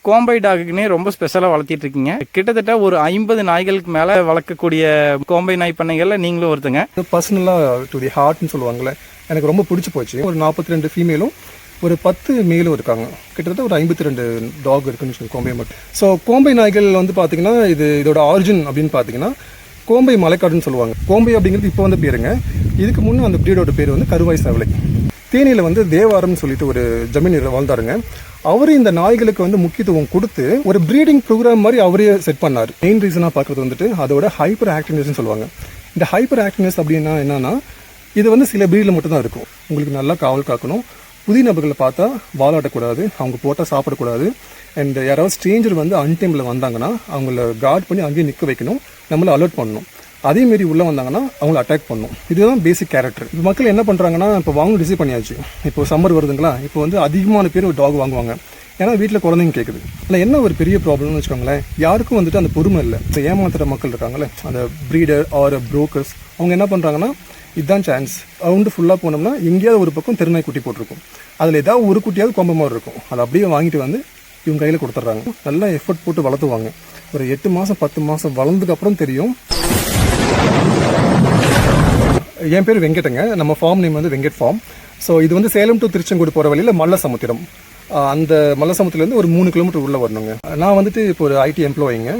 கோம்பை டாகுக்குன்னே ரொம்ப ஸ்பெஷலாக வளர்த்திட்டு இருக்கீங்க. கிட்டத்தட்ட ஒரு 50 நாய்களுக்கு மேலே வளர்க்கக்கூடிய கோம்பை நாய் பண்ணைகளில் நீங்களும் ஒருத்தங்க. பர்சனலாக டு தி ஹார்ட்னு சொல்லுவாங்கள்ல, எனக்கு ரொம்ப பிடிச்சி போச்சு. ஒரு 42 ஃபீமேலும் ஒரு 10 மேலும் இருக்காங்க. கிட்டத்தட்ட ஒரு 52 டாக் இருக்குன்னு சொல்லி கோம்பை மட்டும். ஸோ கோம்பை நாய்கள் வந்து பார்த்தீங்கன்னா இதோட ஆரிஜின் அப்படின்னு பார்த்தீங்கன்னா கோம்பை மலைக்காடுன்னு சொல்லுவாங்க. கோம்பை அப்படிங்கிறது இப்போ வந்து பேருங்க. இதுக்கு முன்னே அந்த பிரீடோட பேர் வந்து கருவாய் சேவலை. தேனியில் வந்து தேவாரம்னு சொல்லிட்டு ஒரு ஜமீனில் வாழ்ந்தாருங்க. அவரு இந்த நாய்களுக்கு வந்து முக்கியத்துவம் கொடுத்து ஒரு ப்ரீடிங் ப்ரோக்ராம் மாதிரி அவரே செட் பண்ணார். மெயின் ரீசனாக பார்க்குறது வந்துட்டு அதோட ஹைப்பர் ஆக்டிவ்னஸ்ன்னு சொல்லுவாங்க. இந்த ஹைப்பர் ஆக்டிவ்னஸ் அப்படின்னா என்னன்னா, இது வந்து சில ப்ரீடில் மட்டும்தான் இருக்கும். உங்களுக்கு நல்லா காவல் காக்கணும், புதிய நபர்களை பார்த்தா வாலாட்டக்கூடாது, அவங்க போட்டால் சாப்பிடக்கூடாது, அண்ட் யாராவது ஸ்ட்ரேஞ்சர் வந்து அன்டைமில் வந்தாங்கன்னா அவங்கள கார்ட் பண்ணி அங்கேயே நிற்க வைக்கணும், நம்மளை அலர்ட் பண்ணணும். அதேமாரி உள்ளே வந்தாங்கன்னா அவங்கள அட்டாக் பண்ணும். இதுதான் பேசிக் கேரக்டர். இப்போ மக்கள் என்ன பண்ணுறாங்கன்னா, இப்போ வாங்கணும் டிசைட் பண்ணியாச்சு. இப்போ சம்மர் வருதுங்களா, இப்போ வந்து அதிகமான பேர் ஒரு டாக் வாங்குவாங்க. ஏன்னா வீட்டில் குழந்தைங்க கேட்குது. இல்லை என்ன ஒரு பெரிய ப்ராப்ளம்னு வச்சுக்கோங்களேன், யாருக்கும் வந்துட்டு அந்த பொறுமை இல்லை. இப்போ ஏமாத்துற மக்கள் இருக்காங்களே, அந்த ப்ரீடர் ஆர் புரோக்கர்ஸ், அவங்க என்ன பண்ணுறாங்கன்னா, இதுதான் சான்ஸ், ரவுண்டு ஃபுல்லாக போனோம்னா எங்கேயாவது ஒரு பக்கம் தெருநாய் குட்டி போட்டிருக்கும், அதில் ஏதாவது ஒரு குட்டியாவது கொம்ப மாதிரி இருக்கும். அதை அப்படியே வாங்கிட்டு வந்து இவங்க கையில் கொடுத்துட்றாங்க. நல்லா எஃபர்ட் போட்டு வளர்த்துவாங்க. ஒரு 8 மாதம் 10 மாதம் வளர்ந்ததுக்கப்புறம் தெரியும். என் பேர் வெங்கட்டுங்க. நம்ம ஃபார்ம் நேம் வந்து வெங்கட் ஃபார்ம். ஸோ இது வந்து சேலம் டு திருச்செங்கோடு போகிற வழியில் மல்லசமுத்திரம். அந்த மல்லசமுத்திலேருந்து ஒரு 3 கிலோமீட்டர் உள்ளே வரணுங்க. நான் வந்துட்டு இப்போ ஒரு ஐடி எம்ப்ளாயிங்க.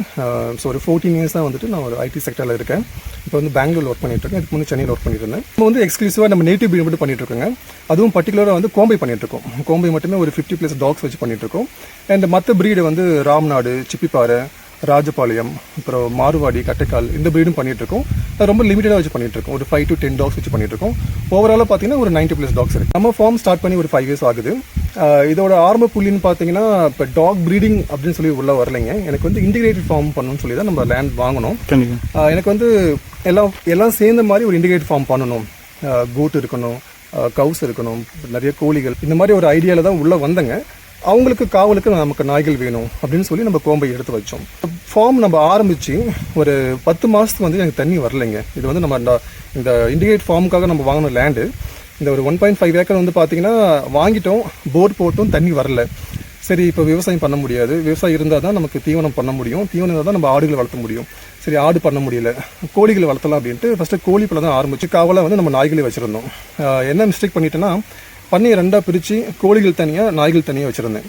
ஸோ ஒரு 14 இயர்ஸ் தான் வந்துட்டு நான் ஒரு ஐடி செக்டரில் இருக்கேன். இப்போ வந்து பெங்களூர் ஒர்க் பண்ணிட்டு இருக்கேன். இதுக்கு முன்னே சென்னையில் ஒர்க் பண்ணிட்டு இருந்தேன். இப்போ வந்து எக்ஸ்க்ளூசிவாக நம்ம நேட்டிவ் ப்ரீட் மட்டும் பண்ணிட்டு இருக்கோங்க. அதுவும் பர்டிகுலராக வந்து கோம்பை பண்ணிட்டு இருக்கோம். கோம்பை மட்டுமே ஒரு 50+ டாக்ஸ் வச்சு பண்ணிட்டு இருக்கோம். அண்ட் மற்ற ப்ரீடு வந்து ராம்நாடு, சிப்பிப்பாறை, ராஜபாளையம், அப்புறம் மாறுவாடி, கட்டைக்கால், இந்த ப்ரீடும் பண்ணிட்டு இருக்கோம். ரொம்ப லிமிட்டடாக வச்சு பண்ணிட்டு இருக்கோம். ஒரு 5 to 10 டாக்ஸ் வச்சு பண்ணிட்டு இருக்கோம். ஓவராலாக பார்த்தீங்கன்னா ஒரு 90+ டாக்ஸ் இருக்கு. நம்ம ஃபார்ம் ஸ்டார்ட் பண்ணி ஒரு 5 இயர்ஸ் ஆகுது. இதோட ஆரம்ப புள்ளின்னு பார்த்தீங்கன்னா, இப்போ டாக் ப்ரீடிங் அப்படின்னு சொல்லி உள்ள வரலைங்க. எனக்கு வந்து இன்டிகிரேட்டட் ஃபார்ம் பண்ணணும்னு சொல்லி தான் நம்ம லேண்ட் வாங்கணும். எனக்கு வந்து எல்லாம் சேர்ந்த மாதிரி ஒரு இன்டிகிரேட்டட் ஃபார்ம் பண்ணணும். கோட் இருக்கணும், கவுஸ் இருக்கணும், நிறைய கோழிகள், இந்த மாதிரி ஒரு ஐடியாவில் தான் உள்ளே வந்தங்க. அவங்களுக்கு காவலுக்கு நமக்கு நாய்கள் வேணும் அப்படின்னு சொல்லி நம்ம கோம்பை எடுத்து வச்சோம். ஃபார்ம் நம்ம ஆரம்பித்து ஒரு 10 மாதத்துக்கு வந்து எனக்கு தண்ணி வரலைங்க. இது வந்து நம்ம இந்த இண்டிகேட் ஃபார்முக்காக நம்ம வாங்கின லேண்டு. இந்த ஒரு 1.5 ஏக்கர் வந்து பார்த்தீங்கன்னா வாங்கிட்டோம், போர் போட்டும் தண்ணி வரல. சரி, இப்போ விவசாயம் பண்ண முடியாது. விவசாயம் இருந்தால் தான் நமக்கு தீவனம் பண்ண முடியும். தீவனம் இருந்தால் தான் நம்ம ஆடுகளை வளர்த்த முடியும். சரி, ஆடு பண்ண முடியல, கோழிகளை வளர்த்தலாம் அப்படின்ட்டு ஃபஸ்ட்டு கோழிப்பில் தான் ஆரம்பிச்சு காவலாக வந்து நம்ம நாய்களை வச்சுருந்தோம். என்ன மிஸ்டேக் பண்ணிட்டேன்னா, பண்ணி 2ஆக பிரித்து கோழிகள் தனியாக, நாய்கள் தனியாக வச்சுருந்தேன்.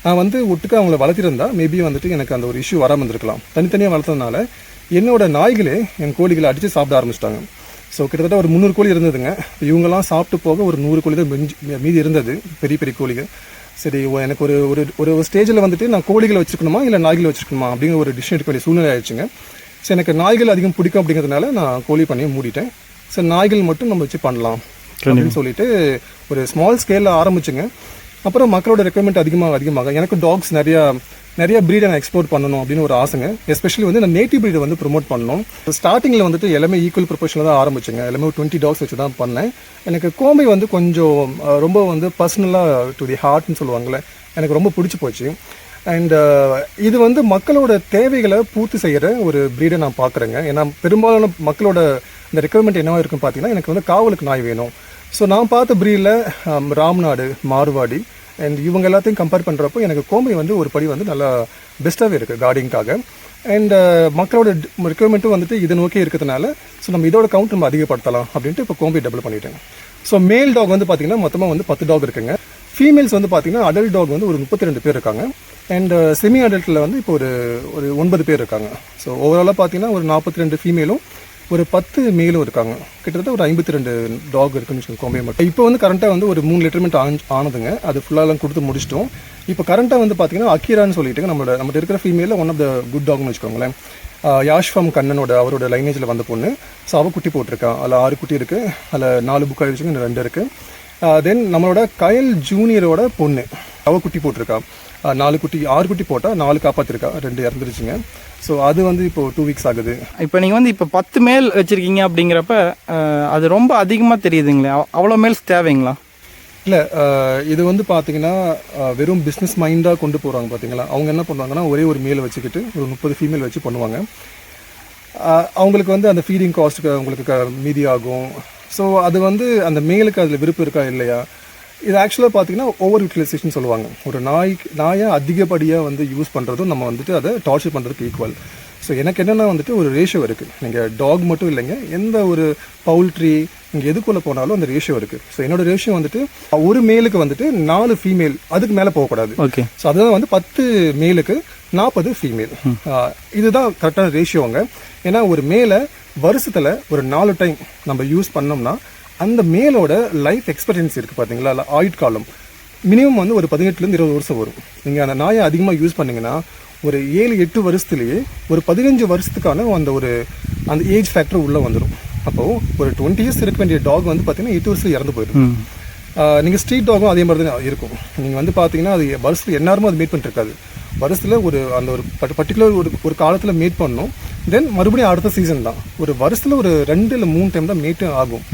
நான் வந்து ஒட்டுக்க அவங்கள வளர்த்திருந்தா மேபி வந்துட்டு எனக்கு அந்த ஒரு இஷ்யூ வராமல் இருந்திருக்கலாம். தனித்தனியாக வளர்த்ததுனால என்னோட நாய்களே என் கோழிகளை அடித்து சாப்பிட ஆரம்பிச்சிட்டாங்க. ஸோ கிட்டத்தட்ட ஒரு 300 கோழி இருந்ததுங்க. இவங்கெல்லாம் சாப்பிட்டு போக ஒரு 100 கோழி தான் மீதி இருந்தது, பெரிய பெரிய கோழிகள். சரி, எனக்கு ஒரு ஒரு ஒரு ஸ்டேஜில் வந்துட்டு நான் கோழிகளை வச்சுருக்கணுமா இல்லை நாய்களை வச்சுருக்கணுமா அப்படிங்கிற ஒரு டிசிஷன் எடுக்க வேண்டிய சூழ்நிலை ஆயிடுச்சுங்க. சரி, எனக்கு நாய்கள் அதிகம் பிடிக்கும் அப்படிங்கிறதுனால நான் கோழி பண்ணியே மூடிட்டேன். சரி, நாய்கள் மட்டும் நம்ம வச்சு பண்ணலாம் அப்படின்னு சொல்லிட்டு ஒரு ஸ்மால் ஸ்கேலில் ஆரம்பிச்சுங்க. அப்புறம் மக்களோட ரெக்குவயர்மெண்ட் அதிகமாக எனக்கு டாக்ஸ் நிறைய ப்ரீடை நான் எக்ஸ்போர்ட் பண்ணணும் அப்படின்னு ஒரு ஆசைங்க. எஸ்பெஷலி வந்து நான் நேட்டிவ் ப்ரீடை வந்து ப்ரொமோட் பண்ணணும். ஸ்டார்டிங்கில் வந்துட்டு எல்லாமே ஈக்குவல் ப்ரொபோர்ஷனில் தான் ஆரம்பிச்சுங்க. எல்லாமே 20 டாக்ஸ் வச்சு தான் பண்ணேன். எனக்கு கோம்பை வந்து கொஞ்சம் ரொம்ப வந்து பர்சனலாக டு தி ஹார்ட்னு சொல்லுவாங்கள்ல, எனக்கு ரொம்ப பிடிச்சி போச்சு. அண்ட் இது வந்து மக்களோட தேவைகளை பூர்த்தி செய்கிற ஒரு ப்ரீடை நான் பார்க்குறேங்க. ஏன்னா பெரும்பாலான மக்களோட இந்த ரெக்குவயர்மெண்ட் என்னவா இருக்குன்னு பார்த்தீங்கன்னா, எனக்கு வந்து காவலுக்கு நாய் வேணும். ஸோ நான் பார்த்த ப்ரீடில் ராம்நாடு, மாறுவாடி அண்ட் இவங்க எல்லாத்தையும் கம்பேர் பண்ணுறப்போ எனக்கு கோம்பை வந்து ஒரு படி வந்து நல்லா பெஸ்ட்டாகவே இருக்குது கார்டிங்காக. அண்ட் மக்களோட ரெக்குவயர்மெண்ட்டும் வந்துட்டு இதை நோக்கி இருக்கிறதுனால ஸோ நம்ம இதோட கவுண்ட் நம்ம அதிகப்படுத்தலாம் அப்படின்ட்டு இப்போ கோம்பை டபுள் பண்ணிட்டேன். ஸோ மேல் டாக் வந்து பார்த்திங்கன்னா மொத்தமாக வந்து 10 டாக் இருக்குங்க. ஃபீமேல்ஸ் வந்து பார்த்திங்கன்னா அடல்ட் டாக் வந்து ஒரு 32 பேர் இருக்காங்க. அண்ட் செமி அடல்ட்டில் வந்து இப்போ ஒரு 9 பேர் இருக்காங்க. ஸோ ஓவராலாக பார்த்திங்கன்னா ஒரு 42 ஃபீமேலும் ஒரு 10 மேலும் இருக்காங்க. கிட்டத்தட்ட ஒரு 52 டாக் இருக்குன்னு வச்சுக்கோங்க கோம்பை மட்டும். இப்போ வந்து கரண்ட்டாக வந்து ஒரு 3 லிட்டர்மெண்ட் ஆனதுங்க. அது ஃபுல்லாலாம் கொடுத்து முடிச்சிட்டோம். இப்போ கரண்ட்டாக வந்து பார்த்தீங்கன்னா அக்கீரான்னு சொல்லிட்டு நம்மகிட்ட இருக்கிற ஃபீமேலில் ஒன் ஆஃப் த குட் டாக்னு வச்சுக்கோங்களேன். யாஷ்ஃபாம் கண்ணனோட அவரோட லைனேஜில் வந்த பொண்ணு. ஸோ அவள் குட்டி போட்டிருக்கான். அதில் 6 குட்டி இருக்குது. அதில் 4 புக் ஆகிடுச்சுங்க, இன்னும் 2 இருக்குது. தென் நம்மளோட கயல் ஜூனியரோட பொண்ணு, அவள் குட்டி போட்டிருக்கா. 4 குட்டி 6 குட்டி போட்டால் 4 காப்பாற்றிருக்கா, 2 இறந்துருச்சுங்க. ஸோ அது வந்து இப்போ 2 வீக்ஸ் ஆகுது. இப்போ நீங்கள் வந்து இப்போ 10 மேல் வச்சுருக்கீங்க அப்படிங்கிறப்ப அது ரொம்ப அதிகமாக தெரியுதுங்களே, அவ்வளோ மேல்ஸ் தேவைங்களா? இல்லை, இது வந்து பார்த்தீங்கன்னா வெறும் பிஸ்னஸ் மைண்டாக கொண்டு போகிறாங்க பார்த்தீங்களா. அவங்க என்ன பண்ணுவாங்கன்னா, ஒரே ஒரு மேலை வச்சுக்கிட்டு ஒரு 30 ஃபீமேல் வச்சு பண்ணுவாங்க. அவங்களுக்கு வந்து அந்த ஃபீடிங் காஸ்ட்டுக்கு அவங்களுக்கு மீதி ஆகும். ஸோ அது வந்து அந்த மேலுக்கு அதில் விருப்பம் இருக்கா இல்லையா, இது ஆக்சுவலாக பார்த்தீங்கன்னா ஓவர் யூட்டிலைசேஷன் சொல்லுவாங்க. ஒரு நாயை அதிகப்படியாக வந்து யூஸ் பண்ணுறதும் நம்ம வந்துட்டு அதை டார்ச்சர் பண்ணுறதுக்கு ஈக்குவல். ஸோ எனக்கு என்னென்னா வந்துட்டு ஒரு ரேஷியோ இருக்குது. நீங்கள் டாக் மட்டும் இல்லைங்க, எந்த ஒரு பவுல்ட்ரி நீங்கள் எதுக்குள்ளே போனாலும் அந்த ரேஷியோ இருக்குது. ஸோ என்னோட ரேஷியோ வந்துட்டு ஒரு மேலுக்கு வந்துட்டு 4 ஃபீமேல், அதுக்கு மேலே போகக்கூடாது. ஓகே. ஸோ அதுதான் வந்து 10 மேலுக்கு 40 ஃபீமேல். இதுதான் கரெக்டான ரேஷியோங்க. ஏன்னா ஒரு மேலே வருஷத்தில் ஒரு 4 டைம் நம்ம யூஸ் பண்ணோம்னா அந்த மேலோட லைஃப் எக்ஸ்பெக்டன்சி இருக்குது பார்த்தீங்களா, இல்லை ஆயுட்காலம் மினிமம் வந்து ஒரு 18 20 வருஷம் வரும். நீங்கள் அந்த நாயை அதிகமாக யூஸ் பண்ணிங்கன்னா ஒரு 7-8 வருஷத்துலேயே ஒரு 15 வருஷத்துக்கான அந்த ஏஜ் ஃபேக்டர் உள்ளே வந்துடும். அப்போது ஒரு 20 இயர்ஸ் இருக்க வேண்டிய டாக் வந்து பார்த்தீங்கன்னா 8 வருஷத்துல இறந்து போயிடும். நீங்கள் ஸ்ட்ரீட் டாகும் அதே மாதிரி தான் இருக்கும். நீங்கள் வந்து பார்த்தீங்கன்னா அது வருஷத்தில் எந்நேரமும் அது மேட் பண்ணிருக்காது. வருஷத்தில் ஒரு பர்டிகுலர் ஒரு காலத்தில் மேட் பண்ணணும். தென் மறுபடியும் அடுத்த சீசன் தான். ஒரு வருஷத்தில் ஒரு 2 இல்லை 3 டைம் தான் மேட்டும் ஆகும்.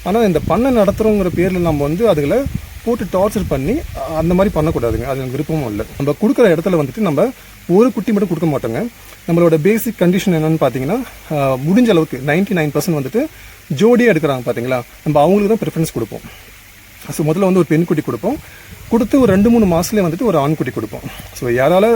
ஆனால் இந்த பண்ணை நடத்துகிறோங்கிற பேரில் நம்ம வந்து அதுகளை போட்டு டார்ச்சர் பண்ணி அந்த மாதிரி பண்ணக்கூடாதுங்க. அது எனக்கு விருப்பமும் இல்லை. நம்ம கொடுக்குற இடத்துல வந்துட்டு நம்ம ஒரு குட்டி மட்டும் கொடுக்க மாட்டோங்க. நம்மளோட பேசிக் கண்டிஷன் என்னன்னு பார்த்தீங்கன்னா முடிஞ்ச அளவுக்கு 99% வந்துட்டு ஜோடியாக எடுக்கிறாங்க பார்த்தீங்களா, நம்ம அவங்களுக்கு தான் ப்ரிஃபரன்ஸ் கொடுப்போம். ஸோ முதல்ல வந்து ஒரு பெண் குட்டி கொடுப்போம், கொடுத்து ஒரு 2-3 மாதத்துலேயே வந்துட்டு ஒரு ஆண் குட்டி கொடுப்போம். ஸோ யாரால்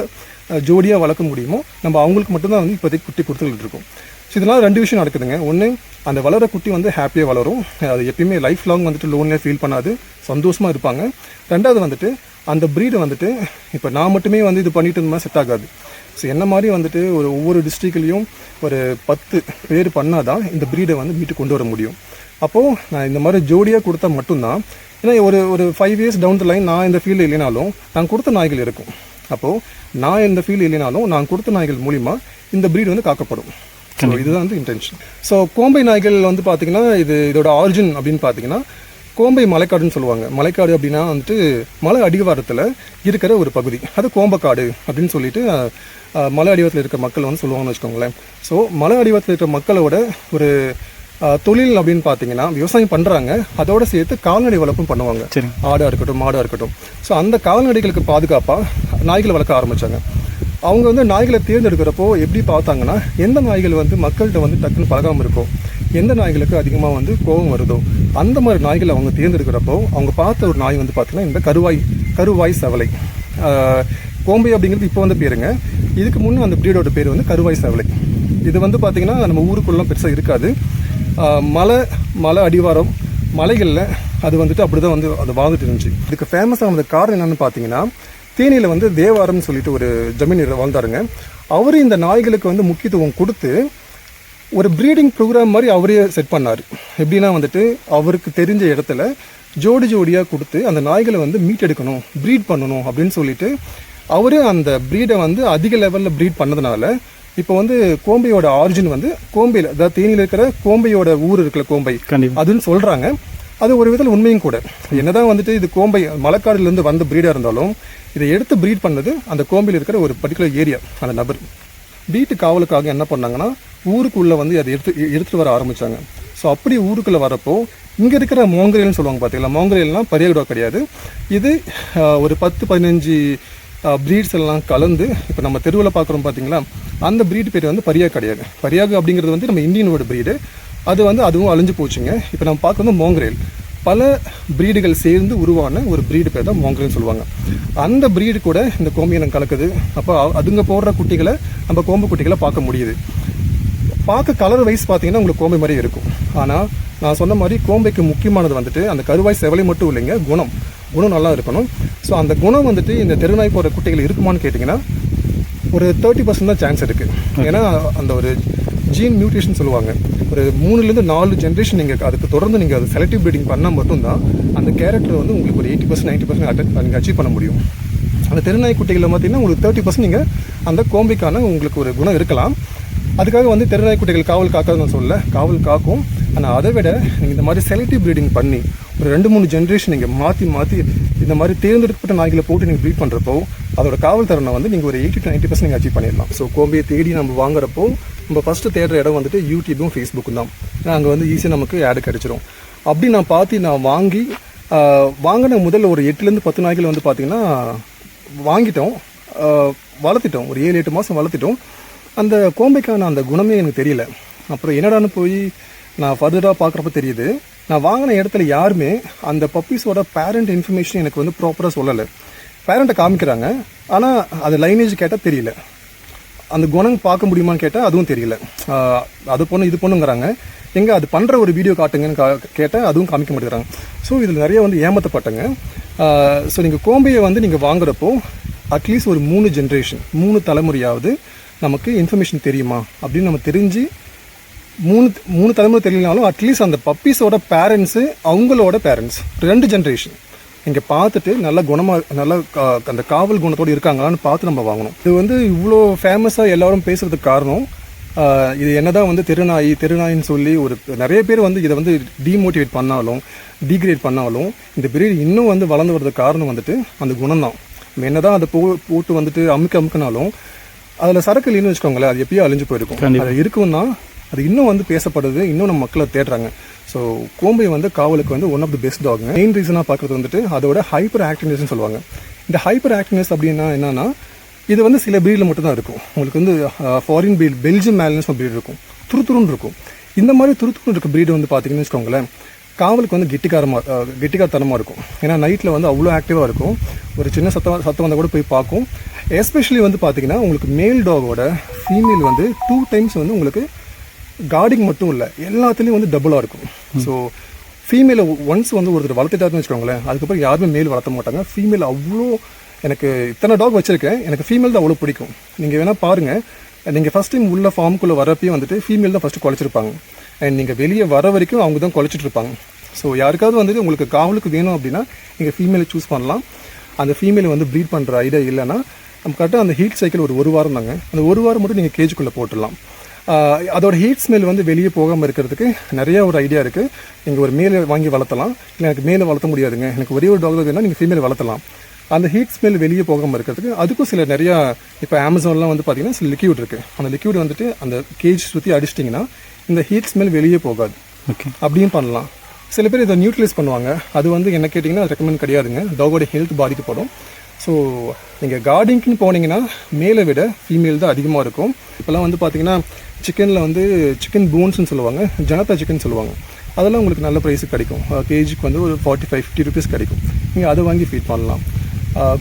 ஜோடியாக வளர்க்க முடியுமோ நம்ம அவங்களுக்கு மட்டும்தான் வந்து இப்போதைக்கு குட்டி கொடுத்துக்கிட்டு இருக்கோம். ஸோ இதனால் 2 விஷயம் நடக்குதுங்க. ஒன்று, அந்த வளர குட்டி வந்து ஹாப்பியாக வளரும், அது எப்பயுமே லைஃப் லாங் வந்துட்டு லோன்லேயே ஃபீல் பண்ணாது, சந்தோஷமாக இருப்பாங்க. 2வது வந்துட்டு அந்த ப்ரீடு வந்துட்டு இப்போ நான் மட்டுமே வந்து இது பண்ணிட்டு இருந்தோம்னா செட் ஆகாது. ஸோ என்ன மாதிரி வந்துட்டு ஒவ்வொரு டிஸ்ட்ரிக்ட்லேயும் ஒரு 10 பேர் பண்ணால் தான் இந்த ப்ரீடை வந்து மீட்டு கொண்டு வர முடியும். அப்போது நான் இந்த மாதிரி ஜோடியாக கொடுத்தா மட்டும்தான், ஏன்னா ஒரு 5 இயர்ஸ் டவுன் த லைன் நான் இந்த ஃபீல்டு இல்லைனாலும் நான் கொடுத்த நாய்கள் இருக்கும். அப்போது நான் இந்த ஃபீல்டு இல்லைனாலும் நான் கொடுத்த நாய்கள் மூலிமா இந்த ப்ரீடு வந்து காக்கப்படும். ஸோ இதுதான் வந்து இன்டென்ஷன். ஸோ கோம்பை நாய்கள் வந்து பார்த்தீங்கன்னா இதோட ஆரிஜின் அப்படின்னு பார்த்தீங்கன்னா கோம்பை மலைக்காடுன்னு சொல்லுவாங்க. மலைக்காடு அப்படின்னா வந்துட்டு மலை அடிவாரத்தில் இருக்கிற ஒரு பகுதி, அது கோம்பக்காடு அப்படின்னு சொல்லிட்டு மலை அடிவாரத்தில் இருக்கிற மக்கள் வந்து சொல்லுவாங்கன்னு வச்சுக்கோங்களேன். ஸோ மலை அடிவாரத்தில் இருக்கிற மக்களோட ஒரு தொழில் அப்படின்னு பார்த்தீங்கன்னா விவசாயம் பண்ணுறாங்க, அதோட சேர்த்து கால்நடை வளர்ப்பும் பண்ணுவாங்க. ஆடாக இருக்கட்டும் மாடாக இருக்கட்டும். ஸோ அந்த கால்நடைகளுக்கு பாதுகாப்பாக நாய்களை வளர்க்க ஆரம்பித்தாங்க. அவங்க வந்து நாய்களை தேர்ந்தெடுக்கிறப்போ எப்படி பார்த்தாங்கன்னா, எந்த நாய்கள் வந்து மக்கள்கிட்ட வந்து டக்குன்னு பழகாமல் இருக்கோ, எந்த நாய்களுக்கு அதிகமாக வந்து கோபம் வருதோ அந்த மாதிரி நாய்களை அவங்க தேர்ந்தெடுக்கிறப்போ அவங்க பார்த்த ஒரு நாய் வந்து பார்த்தீங்கன்னா இந்த கருவாய் செவலை. கோம்பை அப்படிங்கிறது இப்போ வந்து பேருங்க. இதுக்கு முன்னே அந்த ப்ரீடோட பேர் வந்து கருவாய் செவலை. இது வந்து பார்த்தீங்கன்னா நம்ம ஊருக்குள்ளலாம் பெருசாக இருக்காது. மலை அடிவாரம் மலைகளில் அது வந்துட்டு அப்படி தான் வந்து அது வாழ்ந்துட்டு இருந்துச்சு. இதுக்கு ஃபேமஸ் ஆனது காரணம் என்னென்னு பார்த்தீங்கன்னா, தேனியில் வந்து தேவாரம்னு சொல்லிட்டு ஒரு ஜமீனில் வாழ்ந்தாருங்க. அவர் இந்த நாய்களுக்கு வந்து முக்கியத்துவம் கொடுத்து ஒரு ப்ரீடிங் ப்ரோக்ராம் மாதிரி அவரே செட் பண்ணார். எப்படின்னா வந்துட்டு அவருக்கு தெரிஞ்ச இடத்துல ஜோடியாக கொடுத்து அந்த நாய்களை வந்து மீட்டெடுக்கணும், ப்ரீட் பண்ணணும் அப்படின்னு சொல்லிட்டு அவரே அந்த ப்ரீடை வந்து அதிக லெவலில் ப்ரீட் பண்ணதுனால இப்போ வந்து கோம்பையோட ஆரிஜின் வந்து கோம்பையில், அதாவது தேனியில் இருக்கிற கோம்பையோட ஊர் இருக்கிற கோம்பை அதுன்னு சொல்கிறாங்க. அது ஒரு விதத்தில் உண்மையும் கூட. என்னதான் வந்துட்டு இது கோம்பை மலைக்காடுலேருந்து வந்த ப்ரீடாக இருந்தாலும் இதை எடுத்து ப்ரீட் பண்ணது அந்த கோம்பையில் இருக்கிற ஒரு பர்டிகுலர் ஏரியா. அந்த நபர் வீட்டு காவலுக்காக என்ன பண்ணாங்கன்னா ஊருக்குள்ளே வந்து அதை எடுத்துகிட்டு வர ஆரம்பித்தாங்க. ஸோ அப்படி ஊருக்குள்ளே வரப்போ இங்கே இருக்கிற மோங்கரேல்னு சொல்லுவாங்க பார்த்தீங்களா, மோங்கரேல்னால் பரியாகுடா கிடையாது. இது ஒரு 10-15 ப்ரீட்ஸ் எல்லாம் கலந்து இப்போ நம்ம தெருவில் பார்க்குறோம் பார்த்தீங்களா, அந்த ப்ரீடு பேர் வந்து பரியாகு கிடையாது. பரியாகு அப்படிங்கிறது வந்து நம்ம இந்தியனோட ப்ரீடு, அது வந்து அதுவும் அழிஞ்சு போச்சுங்க. இப்போ நம்ம பார்க்குறது மோங்கரேல். பல ப்ரீடுகள் சேர்ந்து உருவான ஒரு ப்ரீடு பேர் தான் மோங்கரேல்னு சொல்லுவாங்க. அந்த ப்ரீடு கூட இந்த கோம்பியினம் கலக்குது. அப்போ அதுங்க போடுற குட்டிகளை நம்ம கோம்பு குட்டிகளை பார்க்க முடியுது. பார்க்க கலர் வைஸ் பார்த்தீங்கன்னா உங்களுக்கு கோம்பை மாதிரி இருக்கும். ஆனால் நான் சொன்ன மாதிரி கோம்பைக்கு முக்கியமானது வந்துட்டு அந்த கருவாய் செவலை மட்டும் இல்லைங்க, குணம் நல்லா இருக்கணும். ஸோ அந்த குணம் வந்துட்டு இந்த தெருநாய் போடுற குட்டிகள் இருக்குமான்னு கேட்டிங்கன்னா ஒரு 30% தான் சான்ஸ் இருக்குது. ஏன்னா அந்த ஒரு ஜீன் மியூட்டேஷன் சொல்லுவாங்க. ஒரு 3-4 ஜென்ரேஷன் நீங்கள் அதுக்கு தொடர்ந்து நீங்கள் அது செலக்டிவ் ப்ரீடிங் பண்ணால் மட்டும்தான் அந்த கேரக்டர் வந்து உங்களுக்கு ஒரு 80% நீங்கள் அச்சீவ் பண்ண முடியும். அந்த தெருநாய் குட்டிகளில் பார்த்தீங்கன்னா உங்களுக்கு 30% நீங்கள் அந்த கோம்பைக்கான உங்களுக்கு ஒரு குணம் இருக்கலாம். அதுக்காக வந்து தெருநாய் குட்டிகள் காவல் காக்காதுன்னு நான் சொல்லலை, காவல் காக்கும். ஆனால் அதை விட நீங்கள் இந்த மாதிரி செலக்டிவ் ப்ரீடிங் பண்ணி ஒரு 2-3 ஜென்ரேஷன் நீங்கள் மாற்றி இந்த மாதிரி தேர்ந்தெடுக்கப்பட்ட நாய்களை போட்டு நீங்கள் ப்ரீட் பண்ணுறப்போ அதோட காவல் திறனை வந்து நீங்கள் ஒரு 80-90% நீங்கள் அச்சீவ் பண்ணிடலாம். ஸோ கோம்பையை தேடி நம்ம வாங்குறப்போ நம்ம ஃபஸ்ட்டு தேடுற இடம் வந்துட்டு யூடியூபும் ஃபேஸ்புக்கும் தான். அங்கே வந்து ஈஸியாக நமக்கு ஆடு கிடச்சிரும். அப்படி நான் வாங்கின முதல்ல ஒரு 8-10 நாய்கள் வந்து பார்த்திங்கன்னா வாங்கிட்டோம், வளர்த்திட்டோம். ஒரு 7-8 மாதம் வளர்த்திட்டோம். அந்த கோம்பைக்கான அந்த குணமே எனக்கு தெரியல. அப்புறம் என்னடான்னு போய் நான் ஃபர்தராக பார்க்குறப்ப தெரியுது, நான் வாங்கின இடத்துல யாருமே அந்த பப்பீஸோட பேரண்ட் இன்ஃபர்மேஷன் எனக்கு வந்து ப்ராப்பராக சொல்லலை. பேரண்ட்டை காமிக்கிறாங்க, ஆனால் அது லைனேஜ் கேட்டால் தெரியல. அந்த குணம் பார்க்க முடியுமான்னு கேட்டால் அதுவும் தெரியல. அது பொண்ணு இது பொண்ணுங்கிறாங்க, எங்கே அது பண்ணுற ஒரு வீடியோ காட்டுங்கன்னு கேட்டால் அதுவும் காமிக்க மாட்டேங்கிறாங்க. ஸோ இதில் நிறைய வந்து ஏமாற்றப்பட்டங்க. ஸோ நீங்கள் கோம்பையை வந்து நீங்கள் வாங்குறப்போ அட்லீஸ்ட் ஒரு 3 ஜென்ரேஷன் 3 தலைமுறையாவது நமக்கு இன்ஃபர்மேஷன் தெரியுமா அப்படின்னு நம்ம தெரிஞ்சு, மூணு தலைமுறை தெரியலனாலும் அட்லீஸ்ட் அந்த பப்பீஸோட பேரண்ட்ஸு அவங்களோட பேரண்ட்ஸ் 2 ஜென்ரேஷன் இங்கே பார்த்துட்டு நல்ல குணமாக நல்ல அந்த காவல் குணத்தோடு இருக்காங்களான்னு பார்த்து நம்ம வாங்கணும். இது வந்து இவ்வளோ ஃபேமஸாக எல்லாரும் பேசுறதுக்கு காரணம், இது என்னதான் வந்து தெருநாயின்னு சொல்லி நிறைய பேர் வந்து இதை வந்து டீமோட்டிவேட் பண்ணாலும் டீக்ரேட் பண்ணாலும் இந்த பிரீட் இன்னும் வந்து வளர்ந்து வர்றதுக்கு காரணம் வந்துட்டு அந்த குணம் தான். என்னதான் அதை போட்டு வந்துட்டு அமுக்கினாலும் அதில் சரக்கு இல்லைன்னு வச்சுக்கோங்களேன், அது எப்பயோ அழிஞ்சு போயிருக்கும். அது இருக்கும்னா அது இன்னும் வந்து பேசப்படுது, இன்னும் நம்ம மக்களை தேடுறாங்க. ஸோ கோம்பை வந்து காவலுக்கு வந்து one of the best dog. Main ரீசனாக பார்க்குறது வந்துட்டு அதோட ஹைப்பர் ஆக்டிவ்னஸ்ன்னு சொல்லுவாங்க. இந்த ஹைப்பர் ஆக்டிவ்னஸ் அப்படின்னா என்னன்னா, இது வந்து சில பிரீடில் மட்டும்தான் இருக்கும். உங்களுக்கு வந்து ஃபாரின் பிரீட் பெல்ஜியம் மேல்னஸ் பிரீட் இருக்கும், துருத்துருன்னு இருக்கும். இந்த மாதிரி துருத்துருன்னு இருக்க பிரீடு வந்து பார்த்தீங்கன்னு வச்சுக்கோங்களேன், காவலுக்கு வந்து கெட்டிக்காரத்தனமாக இருக்கும். ஏன்னா நைட்டில் வந்து அவ்வளோ ஆக்டிவாக இருக்கும். ஒரு சின்ன சத்தம் வந்தால் கூட போய் பார்க்கும். எஸ்பெஷலி வந்து பார்த்தீங்கன்னா உங்களுக்கு மேல் டாகோட ஃபீமேல் வந்து 2 டைம்ஸ் வந்து உங்களுக்கு கார்டிங் மட்டும் இல்லை, எல்லாத்துலேயும் வந்து டபுளாக இருக்கும். ஸோ ஃபீமேலை ஒன்ஸ் வந்து ஒருத்தர் வளர்த்துட்டாருன்னு வச்சுக்கோங்களேன், அதுக்கப்புறம் யாருமே மேல் வளர்த்த மாட்டாங்க. ஃபீமேல் அவ்வளோ, எனக்கு இத்தனை டாக் வச்சுருக்கேன், எனக்கு ஃபீமேல் தான் அவ்வளோ பிடிக்கும். நீங்கள் வேணால் பாருங்கள், நீங்கள் ஃபஸ்ட் டைம் உள்ள ஃபார்முக்குள்ளே வரப்பையும் வந்துட்டு ஃபீமேல் தான் ஃபஸ்ட்டு குலைச்சிருப்பாங்க. அண்ட் நீங்கள் வெளியே வர வரைக்கும் அவங்க தான் குலைச்சிட்டு இருப்பாங்க. ஸோ யாருக்காவது வந்துட்டு உங்களுக்கு காவலுக்கு வேணும் அப்படின்னா நீங்கள் ஃபீமேலை சூஸ் பண்ணலாம். அந்த ஃபீமேலை வந்து ப்ரீட் பண்ணுற ஐடியா இல்லைன்னா நம்ம கரெக்டாக அந்த ஹீட் சைக்கிள் ஒரு வாரம் தாங்க, அந்த 1 வாரம் மட்டும் நீங்கள் கேஜுக்குள்ளே போட்டுடலாம். அதோட ஹீட் ஸ்மெல் வந்து வெளியே போகாமல் இருக்கிறதுக்கு நிறைய ஒரு ஐடியா இருக்குது. நீங்கள் ஒரு மேலே வாங்கி வளர்த்தலாம், இல்லை எனக்கு மேலே வளர்த்த முடியாதுங்க, எனக்கு ஒரே ஒரு டாக் வேணால் நீங்கள் ஃபீமேல் வளர்த்தலாம். அந்த ஹீட் ஸ்மெல் வெளியே போகாமல் இருக்கிறதுக்கு அதுக்கும் சில நிறையா, இப்போ அமேசான்லாம் வந்து பார்த்தீங்கன்னா சில லிக்யூட் இருக்குது. அந்த லிக்யூட் வந்துட்டு அந்த கேஜ் சுற்றி அடிச்சிட்டிங்கன்னா இந்த ஹீட் ஸ்மெல் வெளியே போகாது. ஓகே, அப்படியும் பண்ணலாம். சில பேர் இதை நியூட்ரலைஸ் பண்ணுவாங்க. அது வந்து என்ன கேட்டிங்கன்னா ரெக்கமெண்ட் கிடையாதுங்க, டாகோட ஹெல்த் பாதிக்கப்படும். ஸோ நீங்கள் கார்டிங்க்குன்னு போனீங்கன்னா மேலே விட ஃபீமேல் தான் அதிகமாக இருக்கும். இப்போல்லாம் வந்து பார்த்தீங்கன்னா சிக்கனில் வந்து சிக்கன் போன்ஸ்ன்னு சொல்லுவாங்க, ஜனதா சிக்கன் சொல்லுவாங்க. அதெல்லாம் உங்களுக்கு நல்ல ப்ரைஸுக்கு கிடைக்கும். கேஜிக்கு வந்து ஒரு 45-50 ருபீஸ் கிடைக்கும். நீங்கள் அதை வாங்கி ஃபீட் பண்ணலாம்.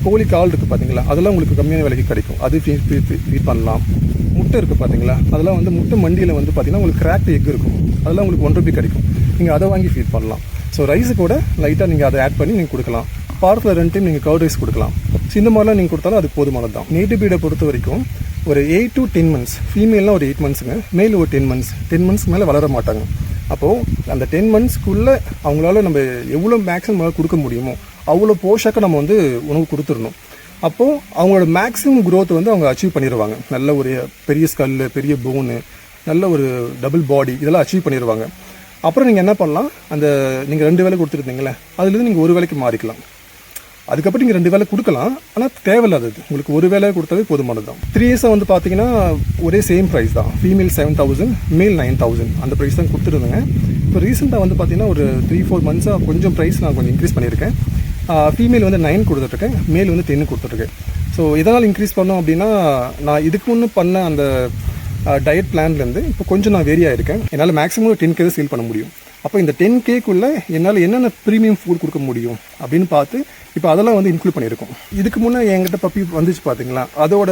கோழி கால் இருக்குது பார்த்தீங்களா, அதெல்லாம் உங்களுக்கு கம்மியான விலைக்கு கிடைக்கும், அது ஃபீட் பண்ணலாம். முட்டை இருக்குது பார்த்தீங்களா, அதெல்லாம் வந்து முட்டை மண்டியில் வந்து பார்த்தீங்கன்னா உங்களுக்கு கிராக்ட் எக் இருக்கும், அதெல்லாம் உங்களுக்கு 1 ரூபி கிடைக்கும். நீங்கள் அதை வாங்கி ஃபீட் பண்ணலாம். ஸோ ரைஸு கூட லைட்டாக நீங்கள் அதை ஆட் பண்ணி நீங்கள் கொடுக்கலாம். வாரத்தில் 2 டைம் நீங்கள் கர்ட் ரைஸ் கொடுக்கலாம். ஸோ இந்த மாதிரிலாம் நீங்கள் கொடுத்தாலும் அது போதுமானது தான். நேட்டிவ் பீடை பொறுத்த வரைக்கும் ஒரு 8 to 10 months, ஃபீமேல்லாம் ஒரு 8 monthsங்க, மேல் ஒரு 10 months. 10 months மேலே வளர மாட்டாங்க. அப்போது அந்த 10 monthsக்குள்ளே அவங்களால நம்ம எவ்வளோ மேக்ஸிமம் கொடுக்க முடியுமோ அவ்வளோ போஷாக்க நம்ம வந்து உணவு கொடுத்துடணும். அப்போது அவங்களோட மேக்ஸிமம் க்ரோத் வந்து அவங்க அச்சீவ் பண்ணிடுவாங்க. நல்ல ஒரு பெரிய ஸ்கல், பெரிய போனு, நல்ல ஒரு டபுள் பாடி, இதெல்லாம் அச்சீவ் பண்ணிடுவாங்க. அப்புறம் நீங்கள் என்ன பண்ணலாம், அந்த நீங்கள் 2 வேலை கொடுத்துருந்தீங்களே அதுலேருந்து நீங்கள் 1 வேலைக்கு மாறிக்கலாம். அதுக்கப்புறம் நீங்கள் 2 வேலை கொடுக்கலாம், ஆனால் தேவையில்லாதது. உங்களுக்கு 1 வேலை கொடுத்தாவே போதுமானது தான். 3 இயர்ஸாக வந்து பார்த்தீங்கன்னா ஒரே சேம் ப்ரைஸ் தான். ஃபீமேல் 7,000, மேல் 9,000 அந்த ப்ரைஸ் தான் கொடுத்துருந்தேங்க. இப்போ ரீசெண்டாக வந்து பார்த்தீங்கன்னா ஒரு 3-4 months கொஞ்சம் ப்ரைஸ் நான் கொஞ்சம் இன்க்ரீஸ் பண்ணியிருக்கேன். ஃபீமேல் வந்து 9 கொடுத்துட்ருக்கேன், மேல் வந்து 10 கொடுத்துட்ருக்கேன். ஸோ இதனால் இன்க்ரீஸ் பண்ணோம் அப்படின்னா நான் இதுக்கு முன்னே பண்ண அந்த டயட் பிளான்லேருந்து இப்போ கொஞ்சம் நான் வேரி ஆகிருக்கேன். என்னால் மேக்ஸிமம் 10K தான் சேல் பண்ண முடியும். அப்போ இந்த 10Kக்குள்ளே என்னால் என்னென்ன ப்ரீமியம் ஃபுட் கொடுக்க முடியும் அப்படின்னு பார்த்து இப்போ அதெல்லாம் வந்து இன்க்ளூட் பண்ணியிருக்கோம். இதுக்கு முன்னே என்கிட்ட பப்பி வந்துச்சு பார்த்தீங்களா, அதோட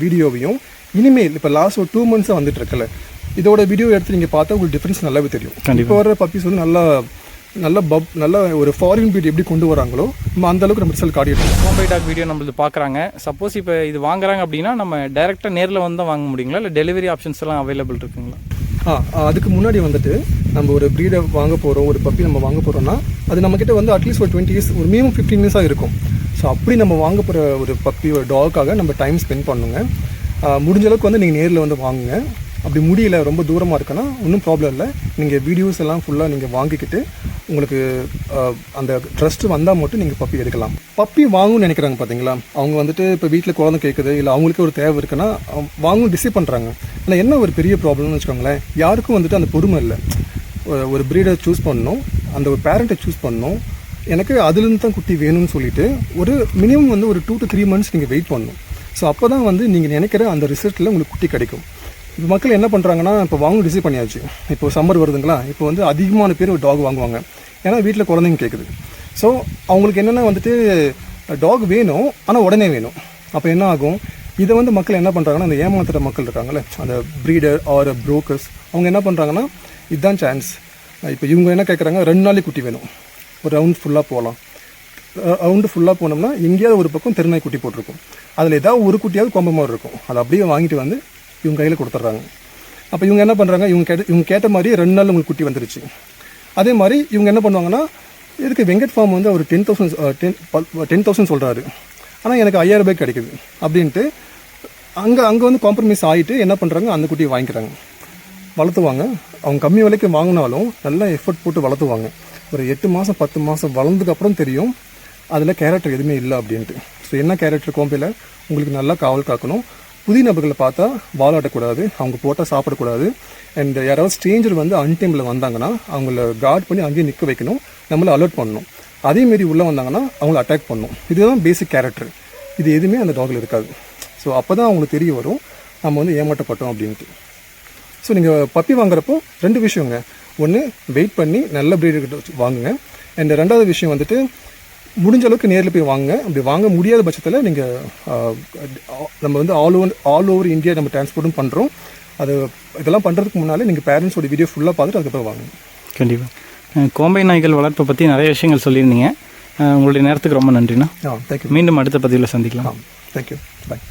வீடியோவையும் இனிமேல் இப்போ லாஸ்ட் ஒரு 2 months வந்துட்டு இருக்கல, இதோட வீடியோ எடுத்து நீங்கள் பார்த்தா உங்களுக்கு டிஃப்ரென்ஸ் நல்லாவே தெரியும். இப்போ வர பப்பீஸ் வந்து நல்ல ஒரு ஃபாரின் பீட் எப்படி கொண்டு வராங்களோ நம்ம அந்த அளவுக்கு நம்ம ரிசல்ட் காட்டிடுவோம். கோம்பை டாக் வீடியோ நம்மளுக்கு பார்க்குறாங்க. சப்போஸ் இப்போ இது வாங்குறாங்க அப்படின்னா நம்ம டேரெக்டாக நேரில் வந்து தான் வாங்க முடியுங்களா, இல்லை டெலிவரி ஆப்ஷன்ஸ் எல்லாம் அவைலபிள் இருக்குங்களா? அதுக்கு முன்னாடி வந்துட்டு நம்ம ஒரு ப்ரீடை வாங்க போகிறோம், ஒரு பப்பி நம்ம வாங்க போகிறோம்னா அது நம்மக்கிட்ட வந்து அட்லீஸ்ட் ஒரு 20 years, ஒரு மினிமம் 15 years இருக்கும். ஸோ அப்படி நம்ம வாங்க போகிற ஒரு பப்பி, ஒரு டாக்காக நம்ம டைம் ஸ்பெண்ட் பண்ணுங்க. முடிஞ்ச அளவுக்கு வந்து நீங்கள் நேரில் வந்து வாங்குங்க. அப்படி முடியல, ரொம்ப தூரமாக இருக்குன்னா ஒன்றும் ப்ராப்ளம் இல்லை, நீங்கள் வீடியோஸ் எல்லாம் ஃபுல்லாக நீங்கள் வாங்கிக்கிட்டு உங்களுக்கு அந்த ட்ரஸ்ட்டு வந்தால் மட்டும் நீங்கள் பப்பி எடுக்கலாம். பப்பி வாங்கணும்னு நினைக்கிறாங்க பார்த்தீங்களா, அவங்க வந்துட்டு இப்போ வீட்டில் குழந்தை கேட்குது, இல்லை அவங்களுக்கு ஒரு தேவை இருக்குன்னா வாங்கணும் டிசைட் பண்ணுறாங்க. ஆனால் என்ன ஒரு பெரிய ப்ராப்ளம்னு வச்சுக்கோங்களேன், யாருக்கும் வந்துட்டு அந்த பொறுமை இல்லை. ஒரு ப்ரீடை சூஸ் பண்ணணும், அந்த ஒரு பேரண்ட்டை சூஸ் பண்ணணும், எனக்கு அதுலேருந்து தான் குட்டி வேணும்னு சொல்லிட்டு ஒரு மினிமம் வந்து ஒரு 2 to 3 months நீங்கள் வெயிட் பண்ணணும். ஸோ அப்போ தான் வந்து நீங்கள் நினைக்கிற அந்த ரிசல்ட்டில் உங்களுக்கு குட்டி கிடைக்கும். இப்போ மக்கள் என்ன பண்ணுறாங்கன்னா இப்போ வாங்கணும் டிசைட் பண்ணியாச்சு. இப்போ சம்மர் வருதுங்களா, இப்போ வந்து அதிகமான பேர் டாக் வாங்குவாங்க. ஏன்னா வீட்டில் குழந்தைங்க கேட்குது. ஸோ அவங்களுக்கு என்னென்னா வந்துட்டு டாக் வேணும், ஆனால் உடனே வேணும். அப்போ என்ன ஆகும், இதை வந்து மக்கள் என்ன பண்ணுறாங்கன்னா, அந்த ஏமாத்துற மக்கள் இருக்காங்களே, அந்த ப்ரீடர் ஆர் ப்ரோக்கர்ஸ், அவங்க என்ன பண்ணுறாங்கன்னா இதுதான் சான்ஸ். இப்போ இவங்க என்ன கேட்குறாங்க, 2 நாளைக்கு குட்டி வேணும், ஒரு ரவுண்ட் ஃபுல்லாக போகலாம். ரவுண்டு ஃபுல்லாக போனோம்னா எங்கேயாவது ஒரு பக்கம் திருநாய் குட்டி போட்டிருக்கும். அதில் ஏதாவது ஒரு குட்டியாவது கொம்பு மாதிரி இருக்கும். அதை அப்படியே வாங்கிட்டு வந்து இவங்க கையில் கொடுத்துட்றாங்க. அப்போ இவங்க என்ன பண்ணுறாங்க, இவங்க கேட்ட மாதிரி 2 நாள் உங்களுக்கு குட்டி வந்துருச்சு. அதே மாதிரி இவங்க என்ன பண்ணுவாங்கன்னா, இதுக்கு வெங்கட் ஃபார்ம் வந்து அவர் 10,000 சொல்கிறாரு, ஆனால் எனக்கு 5,000 ரூபாய்க்கு கிடைக்குது அப்படின்ட்டு அங்கே வந்து காம்ப்ரமைஸ் ஆகிட்டு என்ன பண்ணுறாங்க, அந்த குட்டியை வாங்கிக்கிறாங்க, வளர்த்துவாங்க. அவங்க கம்மி விலைக்கு வாங்கினாலும் நல்லா எஃபர்ட் போட்டு வளர்த்துவாங்க. ஒரு 8 மாதம் 10 மாதம் வளர்ந்ததுக்கப்புறம் தெரியும் அதில் கேரக்டர் எதுவுமே இல்லை அப்படின்ட்டு. ஸோ என்ன கேரக்டர் கோம்பையில் உங்களுக்கு நல்லா காவல் காக்கணும். புதிய நபர்களை பார்த்தா வாலாட்டக்கூடாது, அவங்க போட்டால் சாப்பிடக்கூடாது. அண்ட் யாராவது ஸ்ட்ரேஞ்சர் வந்து அன்டைமில் வந்தாங்கன்னா அவங்கள கார்ட் பண்ணி அங்கேயே நிற்க வைக்கணும், நம்மளை அலர்ட் பண்ணணும். அதேமாரி உள்ளே வந்தாங்கன்னா அவங்கள அட்டாக் பண்ணணும். இதுதான் பேசிக் கேரக்டர். இது எதுவுமே அந்த டாகில் இருக்காது. ஸோ அப்போ தான் அவங்களுக்கு தெரிய வரும் நம்ம வந்து ஏமாற்றப்பட்டோம் அப்படின்ட்டு. ஸோ நீங்கள் பப்பி வாங்குறப்போ 2 விஷயங்க. ஒன்று, வெயிட் பண்ணி நல்ல ப்ரீடர்கிட்ட வாங்குங்க. அண்ட் 2வது விஷயம் வந்துட்டு முடிஞ்ச அளவுக்கு நேரில் போய் வாங்குங்க. அப்படி வாங்க முடியாத பட்சத்தில் நீங்கள் நம்ம வந்து ஆல் ஓவர் இந்தியா நம்ம டிரான்ஸ்போர்ட்டும் பண்ணுறோம். இதெல்லாம் பண்ணுறதுக்கு முன்னாலே நீங்கள் பேரண்ட்ஸோட வீடியோ ஃபுல்லாக பார்த்துட்டு அதுக்கப்புறம் வாங்குங்க. கண்டிப்பாக கோம்பை நாய்கள் வளர்ப்பை பற்றி நிறைய விஷயங்கள் சொல்லியிருந்தீங்க. உங்களுடைய நேரத்துக்கு ரொம்ப நன்றிண்ணா. தேங்க்யூ. மீண்டும் அடுத்த பதிவில் சந்திக்கலாம். தேங்க்யூ. பாய்.